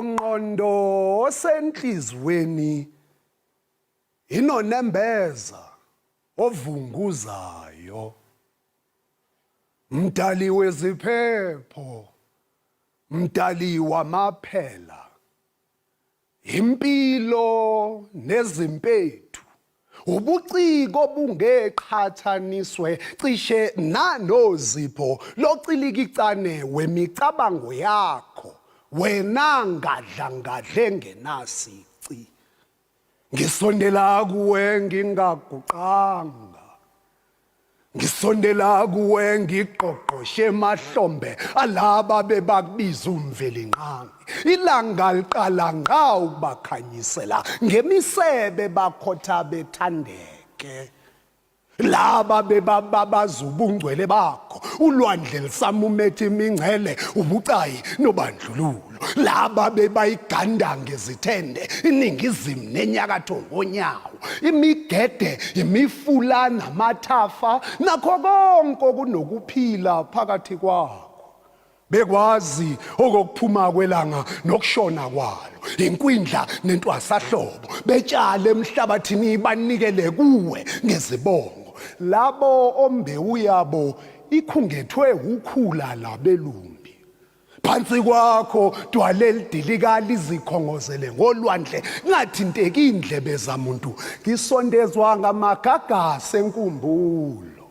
Ngqondo senhlizweni inonembeza ovunguzayo mdali weziphepho mdali wamaphela impilo nezimpethu ubuciko bungeqhathaniswe cishe nanozipho locilikicane wemicabango yakho wena ngadlangadle ngenasici ngisondela kuwe ngingaguqanga ngisondela kuwe ngiqoqoshe mahlombe alaba bebakubiza umvelinqangi ilanga liqala nga ukubakhanyisela ngemisebe bakhotha bethandeke laba bebababaza ubungcwele bakho ulwandle lisamumetha imingcele ubucayi nobandlululo laba bebayiganda ngezithende iningizimu nenyakatho ngonyawo imigede imifula namathafa nakho konke kunokuphila phakathi kwakho bekwazi okuphuma kwelanga nokushona kwalo inkwindla nentwasahlobo betshale emhlabathini banikele kuwe ngezibongo labo ombewu yabo ikhungethwe ukhula labelumbi phansi kwakho dwaleli dilika lizikhongozele ngolwandle ngathinteki indlebe zamuntu ngisondezwa ngamagagasi enkumbulo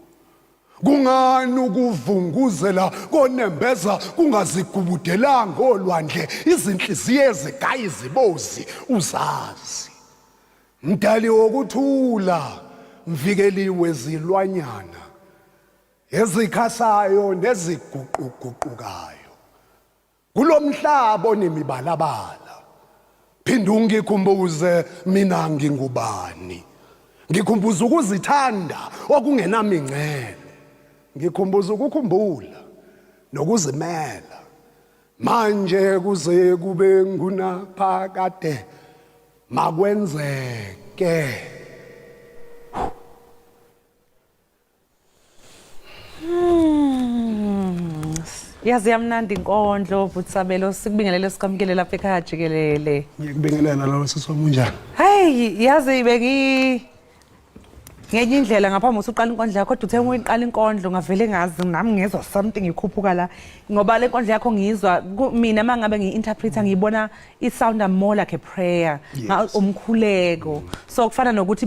kungani ukuvunguzela konembeza kungazigubudelanga olwandle izinhliziyo ezigayi izibozi uzazi mdali wokuthula mvikeli wezilwanyana ezikhasayo neziguquguqukayo kulomhlaba onemibalabala phinda ungikhumbuze mina ngingubani ngikhumbuza ukuzithanda okungenamingcele ngikhumbuza ukukhumbula nokuzimela manje kuze kube ngunaphakade makwenzeke yazi yamnandi inkondlo Vutsabelo sikubingelele sikamkele lapha ekhaya Jikelele ngikubingelela lo sisoma unjani hey yazi ngenye indlela ngaphambi usuqala inkondlo yakho kodwa uthe uyiqala inkondlo ngavele ngazi nami ngezwa something ikhuphuka la ngoba le nkondlo yakho ngizwa mina mangabe ngiinterpreter ngibona it sound more like a prayer umkhuleko so kufana nokuthi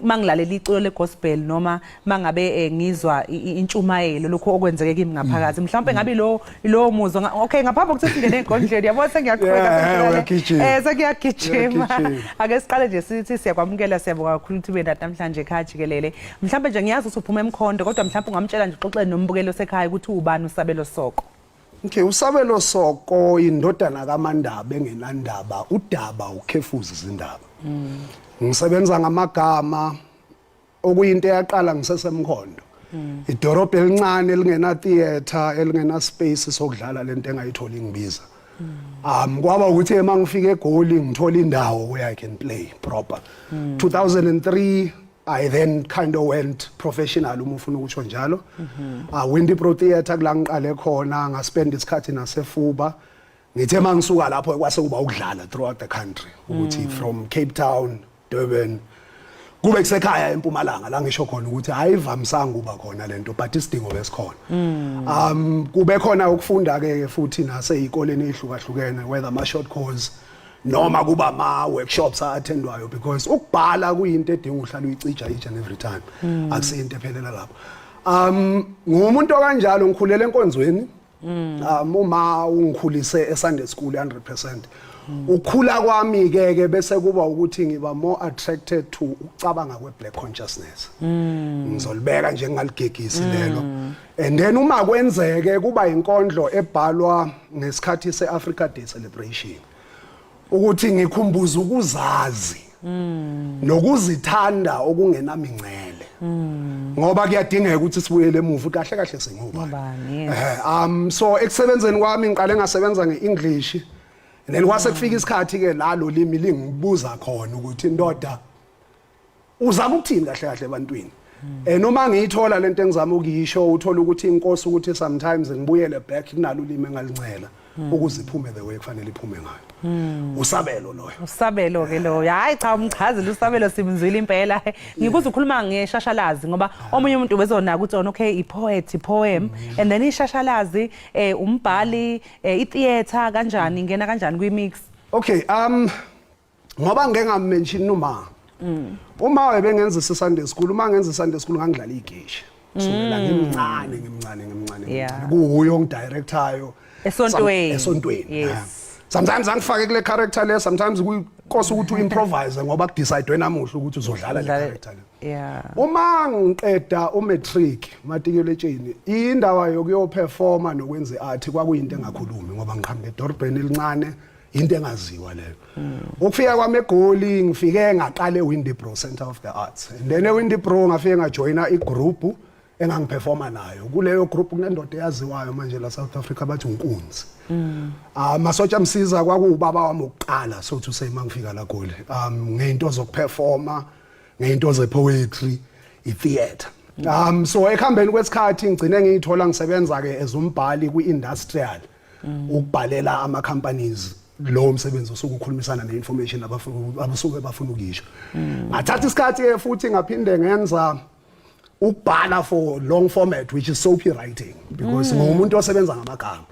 mangilalela iculo legospel noma mangabe ngizwa intshumayelo lokho okwenzeke kimi ngaphakathi mhlawumbe ngabe lo muzwa okay ngaphambi ukuthi singene enkondlweni yabona sengiyaqhubeka sengiyagijima ake siqale nje sithi siyakwamukela siyabonga kakhulu ukuthi ube namhlanje ekhaya Jikelele mhlawumbe nje ngiyazi ukuthi uphuma emkhondo kodwa mhlawumbe ungamtshela nje uxoxele nombukelo sekhaya ukuthi ubani uSabelo Soko okay uSabelo Soko indodana kaMandaba engenandaba udaba ukhefuza izindaba ngisebenza ngamagama okuyinto eyaqala ngisesemkhondo idorobha elincane elingena theater elingena space sokudlala lento engayithola ngibiza kwaba ukuthi emangifika eGoli ngithola indawo where I can play proper 2003 I then kind of went professional uma ufuna ukutsho njalo Windy Pro Theatre kula ngiqale khona ngaspend isikhathi nasefuba ngithe mangisuka lapho kwase kuba ukudlala throughout the country ukuthi from Cape Town Durban kube kusekhaya eMpumalanga la ngisho khona ukuthi ayivamisanga kuba khona lento but isidingo besikhona kube khona ukufunda ke futhi naseyikoleni ehlukahlukene whether ama short course noma kuba ama workshops athendwayo because ukubhala kuyinto edinga uhlala uyicija each and every time akusiyinto ephelela lapho ngumuntu kanjalo ngikhulele enkonzweni uma ungikhulise eSunday school 100% ukukhula kwami ke bese kuba ukuthi ngiba more attracted to ukucabanga kwe-black consciousness ngizolibeka nje ngaligegisi lelo and then uma kwenzeke kuba inkondlo ebhalwa ngesikhathi se-Africa Day celebration ukuthi ngikhumbuza ukuzazi nokuzithanda okungenamingcele ngoba kuyadingeka ukuthi sibuyele emuva kahle kahle singubani so ekusebenzeni kwami ngiqale ngasebenza ngeEnglish and then kwase kufika isikhathi ke lalo limi lingibuza khona ukuthi indoda uzama ukuthini kahle kahle ebantwini noma ngiyithola lento engizama ukuyisho uthola ukuthi inkosi ukuthi sometimes ngibuyele back kunalo limi engalincela ukuze iphume the way kufanele iphume ngayo. Usabelo loyo. Usabelo ke lo. Hayi cha umchazela usabelo simzwile impela. Ngikuza ukukhuluma ngeshashalazi ngoba omunye umuntu bezonaka ukuthi okay i-poet, i-poem and then ishashalazi umbhali, i-theater kanjani ngena kanjani kwi-mix? Okay, ngoba ngeke ngamention uma. Uma webengenza iSunday school, uma ngenza iSunday school ngangidlala igeshi. Kusukela ngimncane. Kuyo ngidirectayo. Esontweni. Yes. Sometimes angifake kule character le, sometimes kuyikosa ukuthi uimprovise ngoba kudecide wena namuhla ukuthi uzodlala le character le. Yeah. Uma ngiqeda umatric matikuletsheni, indawo yokuyoperforma nokwenza iart kwakuyinto engakhulumi ngoba ngiqhamuke edorobheni elincane. Into engaziwa leyo. Ukufika kwami eGoli ngifike ngaqale Windybro Center of the Arts. And then eWindybro ngafike ngajoina igroup engangiperforma nayo. Kuleyo group kunendoda eyaziwayo manje la South Africa bathi uNkunzi. Masotsha msiza kwakuubaba wami oqala so to say mangifika la Goli. Ngeinto zokuperforma, ngeinto zepoetry, itheater. So ekhambeni kwesikhathi ngicine ngiyithola ngisebenza ke as umbhali kwi-industrial. Ukubhalela ama companies lo msebenzi osuke ukhulumisana neinformation abasuke bafuna ukisho. Ngathatha isikhathi futhi ngaphinde ngenza ukubhala for long format which is soapy writing because ngumuntu osebenza ngamagama.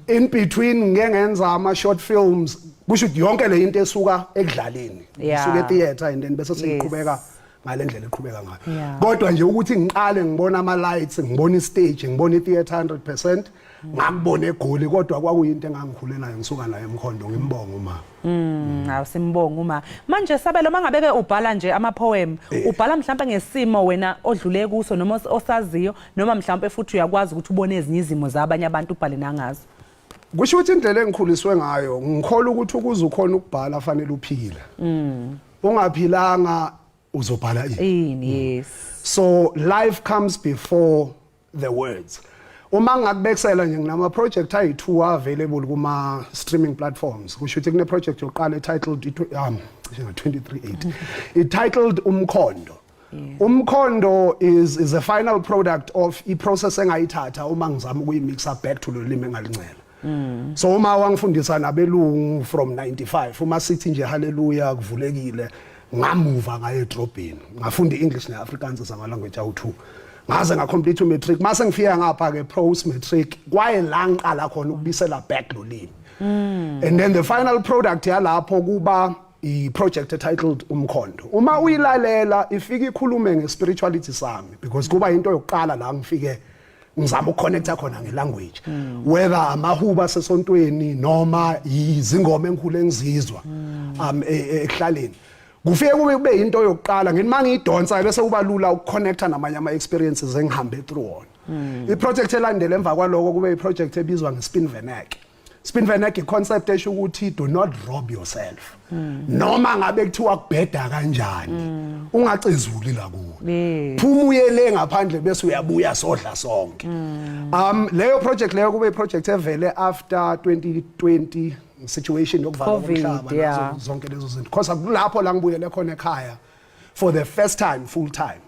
In between ngeke ngenza ama short films kusho yonke le into esuka ekudlaleni. Isuke theater and then bese siqhubeka ngalendlela eqhubeka ngayo. Kodwa nje ukuthi ngiqale ngibona ama lights, ngibona istage, ngibona itheater 100%. Ngakubona eGoli kodwa kwakuyinto engangikhule nayo ngisuka nayo eMkhondo ngimbonga uma. Hawu simbonga uma. Manje Sabelo mangabeke ubhala nje ama poem, ubhala mhlawumbe ngesimo wena odlule kuso noma osaziyo noma mhlawumbe futhi uyakwazi ukuthi ubone ezinye izimo zabanye abantu ubhale nangazo. Kusho ukuthi indlela engikhuliswe ngayo ngikholwa ukuthi ukuze ukhona ukubhala fanele uphile. Ungaphilanga uzobhala ini. Yes. So life comes before the words. Uma ngakubekisela nje nginama project ayi2 available kuma streaming platforms. Kusho ukuthi kune project yoqala titled 23:8. It titled Umkhondo. Umkhondo is a final product of i-process engayithatha uma ngizama ukuyimixa back to lo limi engalincela. So uma wangifundisa nabelungu from 95 uma sithi nje hallelujah kuvulekile ngamuva ngaye edrobheni ngafunda iEnglish neAfrikaans as ama language awu2. Ngaze ngacomplete umatric mase ngifika ngapha ke post matric kwaye la ngiqala khona ukubisela back lo limi. And then the final product yalapho kuba i-project titled Umkhondo. Uma uyilalela ifika ikhulume nge-spirituality sami because kuba into yokuqala la ngifike ngizama ukconnecta khona ngelanguage. Whether amahuba sesontweni noma izingoma engikhulu engizizwa ekhlaleni. Kufike kube into yokuqala ngithi mangiyidonsa bese kuba lula ukconnecta namanye ama experiences engihambe through on. I-project elandele emva kwaloko kube i-project ebizwa nge-Spin Vernac. Spin Vernac i-concept esho ukuthi do not rob yourself. Noma ngabe kuthiwa kubheda kanjani ungacezuli la kuwe. Phuma uyele ngaphandle bese uyabuya sodla sonke. Leyo project leyo kube i-project evele after 2020 situation yokuvala umhlaba zonke lezo zinto. Because kulapho la ngibuyele khona ekhaya for the first time full time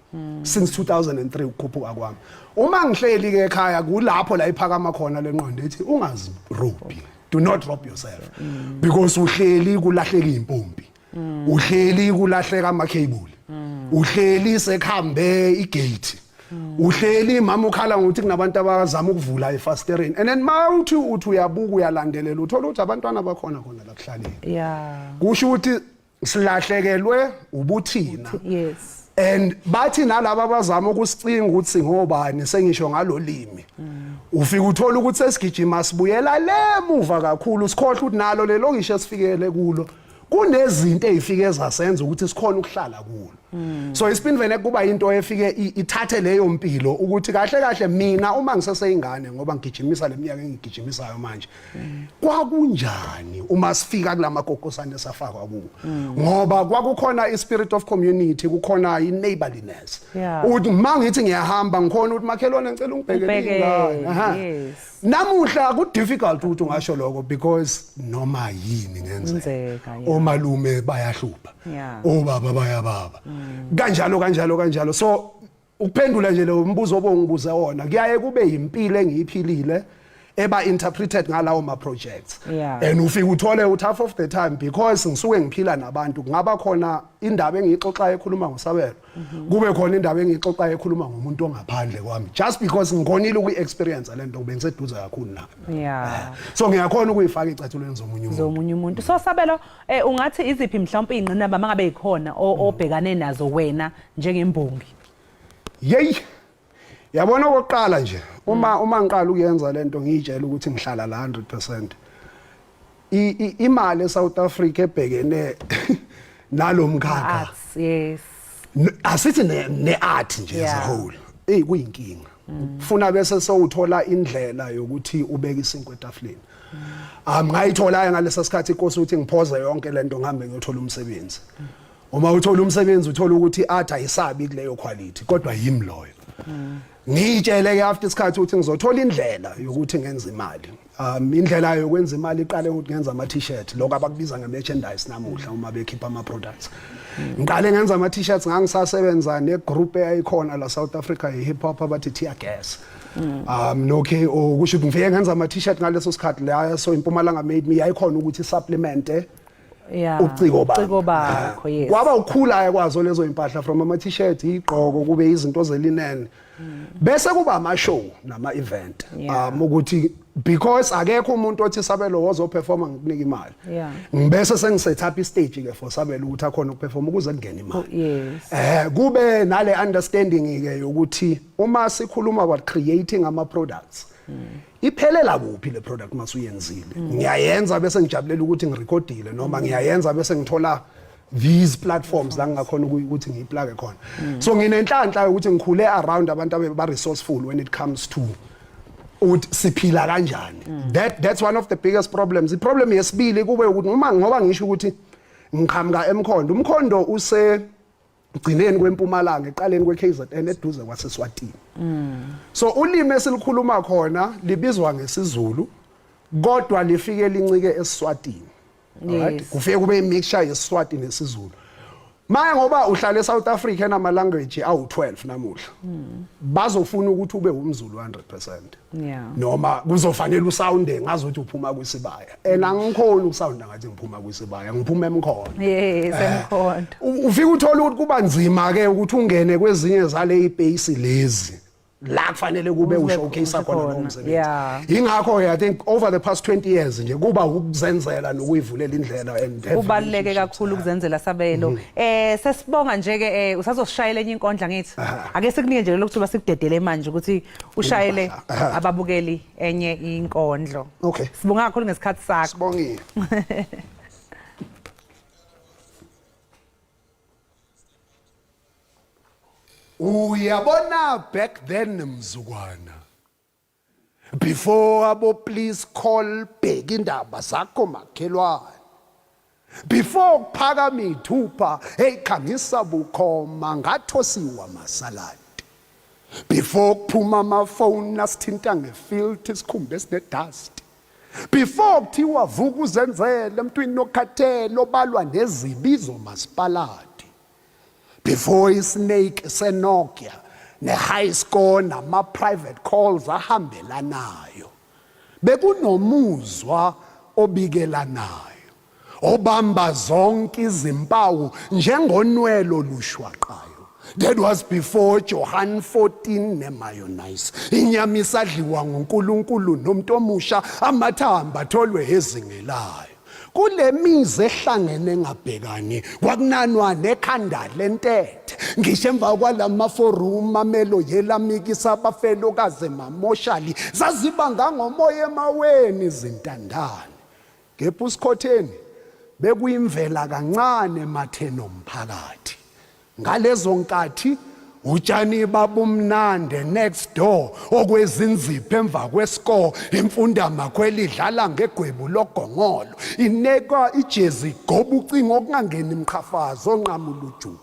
since 2003 ukukhuphuka kwami. Uma ngihleli ke ekhaya kulapho la iphakama khona lenqondo ethi ungazirobi. Do not rob yourself. Because uhleli kulahleka impompi. Uhleli kulahleka ama cable. Uhleli sekhambe igate. Uhleli mama ukhala ngokuthi kunabantu abazama ukuvula ifastereni. And then mawuthi uyabuka uyalandelela uthola ukuthi abantwana bakhona khona la kuhlaleni. Kusho ukuthi silahlekelwe ubuthina. Yes. And bathi nalabo abazama ukusicinga ukuthi singobani sengisho ngalolimi. Ufika uthola ukuthi sesigijima sibuyela lemuva kakhulu sikhohle ukuthi nalo lelo ngisho sifikele kulo. Kunezinto ezifike zasenza ukuthi sikhona ukuhlala kulo. So iSpin Vernac kuba into efike ithathe leyo mpilo ukuthi kahle kahle mina uma ngiseseyingane ngoba ngigijimisa leminyaka engigijimisayo manje. Kwakunjani uma sifika kulama kokosane safakwa kuwo. Ngoba kwakukhona ispirit of community, kukhona ineighborliness. Uthi mangithi ngiyahamba ngikhona ukuthi makhelwane ngicela ungibhekele ingane. Namuhla ku difficult ukuthi ungasho lokho because noma yini ngenzeka. Omalume bayahlupha. Obaba bayababa. Kanjalo. So ukuphendula nje lo mbuzo obongibuza wona kuyaye kube impilo engiyiphilile eba interpreted ngalawo ma projects. Yeah. And ufike uthole uthi half of the time because ngisuke ngiphila nabantu ngaba khona indaba engixoxayo ekhuluma ngosabelo kube khona indaba engixoxayo ekhuluma ngomuntu ongaphandle kwami just because ngikhonile ukuexperience lento bengiseduze kakhulu nayo. Yeah. So ngiyakhona ukuyifaka icatshulweni zomunye umuntu. So Sabelo ungathi iziphi mhlawumbe ingqinamba mangabe ikhona obhekane nazo wena njengembongi? Yey. Yabona oqala nje uma ngiqala ukuyenza lento ngiyitshela ukuthi ngihlala la 100%. Imali eSouth Africa ebhekene nalomkhakha. Arts, yes. Asithi neart nje as a whole. Kuyinkinga. Funa bese sowuthola indlela yokuthi ubeke isinkwe etafuleni. Ngayithola ngalesa sikhathi inkosi ukuthi ngiphoze yonke lento ngihambe ngiyothola umsebenzi. Uma uthola umsebenzi uthola ukuthi art ayisabi kuleyo quality kodwa yimi loyo. Ngitshele ke after isikhathi ukuthi ngizothola indlela yokuthi ngenze imali. Indlela yokwenza imali iqale ukuthi ngenza ama t-shirt lokho abakubiza nge-merchandise namuhla uma bekhipha ama products. Ngiqale ngenza ama t-shirts ngangisasebenza negroup eyayikhona la South Africa ye-hip hop abathi Tear Gas. Okay okusho ukuthi ngifike ngenza ama t-shirt ngaleso sikhathi la so iMpumalanga made me yayikhona ukuthi supplement uciko bakho yes. Kwaba ukhula kwazo lezo impahla from ama t-shirt igqoko kube izinto zelinene. Bese kuba ama show nama event ukuthi because akekho umuntu othi Sabelo wozo performa ngikunika imali. Ngibese sengiset up istage ke for Sabelo ukuthi akhona ukuperform ukuze kungene imali. Kube nale understanding ke yokuthi uma sikhuluma about creating ama products iphelela kuphi le product masuyenzile. Ngiyayenza bese ngijabulela ukuthi ngirecordile noma ngiyayenza bese ngithola these platforms la ngakhona ukuthi ngiyiplage khona. So nginenhlanhla ukuthi ngikhule around abantu aba resourceful when it comes to uthi siphila kanjani. That's one of the biggest problems. Iproblem yesibili kube ukuthi uma ngoba ngisho ukuthi ngiqhamuka eMkhondo. UMkhondo use gcineni kweMpumalanga eqaleni kweKZN eduze kwaseSwatini. So ulimi esilikhuluma khona libizwa ngesizulu kodwa lifike lincike eSwatini. Right? Kufike kube imixture yeSwati nesizulu. Manje ngoba uhlala eSouth Africa nama language awu12 namuhla. Bazofuna ukuthi ube umZulu 100%. Noma kuzofanele usounde ngazi ukuthi uphuma kwisibaya. Angikhona ukusounda ngathi ngiphuma kwisibaya, ngiphuma eMkhondo. Yes, eMkhondo. Ufike uthola ukuthi kuba nzima ke ukuthi ungene kwezinye zale ibase lezi. La kufanele kube ushowcase khona nomsebenzi. Ingakho I think over the past 20 years nje kuba ukuzenzela nokuyivulela indlela and ubaluleke kakhulu ukuzenzela Sabelo. Sesibonga nje ke usazosishayela enye inkondla ngithi. Ake sikunike nje lokuthuba sikudedele manje ukuthi ushayele ababukeli enye inkondlo. Okay. Sibonga kakhulu ngesikhathi sakho. Sibongile. Uyabona back then mzukwana before abo please call bheka indaba zakho makhelwane before kuphakama ithupha eyikhangisa bukhoma ngathosiwa masaladi before kuphuma amafoni asithinta ngefilter isikhumbe esinedust before kuthiwa vuka uzenzele emntwini nokhathelo balwa nezibizo masipaladi before isnake seNokia ne-high score nama-private calls ahambelanayo bekunomuzwa obikelanayo obamba zonke izimpawu njengonwelo lushwaqayo. That was before John 14 nemayonnaise inyama isadliwa nguNkulunkulu nomuntu omusha amathamba atholwe ezingelayo. Kule mize ehlangene ngabhekani kwakunanwa nekhanda lentethe ngisho emva kwalama forum amelo yelamikisa abafelokazi mamoshali zazibanga ngomoya emaweni izintandane ngePusikhotheni bekuyimvela kancane mathe nomphakathi ngalezo nkathi utshani babumnande next door okwezinzipho emva kwesikole imfunda makhweli idlala ngegwebu logongolo inekwa ijezi goba ucingo okungangeni imqhafazo onqamula ujuqu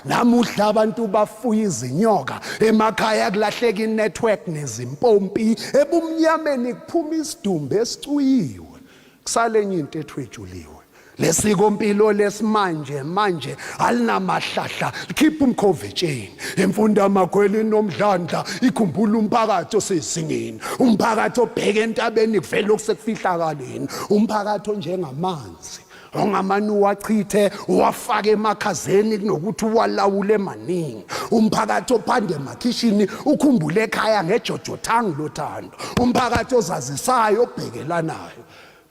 namuhla abantu bafuya izinyoka emakhaya kulahleka inetwork nezimpompi ebumnyameni kuphuma isidumbu esicuyiwe kusale enye into ethwejuliwe lesikompilo lesimanje manje alinamahlahla likhipha umkhovetsheni emfunda amakhweli nomdlandla ikhumbula umphakathi osezingeni umphakathi obheka entabeni kuvela okusekufihlakaleni umphakathi onjengamanzi ongamani wachithe wafaka emakhazeni kunokuthi walawule emaningi umphakathi ophande emakhishini ukhumbule ekhaya ngejojothangi lothando umphakathi ozazisayo obhekelanayo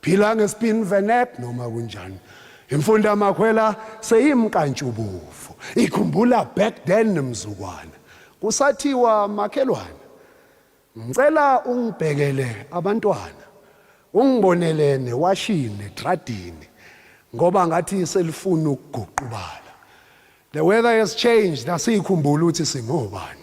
phila ngespin venek noma kunjani imfunda amakhwela seyimkantshubovu ikhumbula back then nemzukwana kusathiwa makhelwane ngicela ungibhekele abantwana ungibonele newashini edradini ngoba ngathi selifuna ukuguqubala the weather has changed asikhumbula ukuthi singobani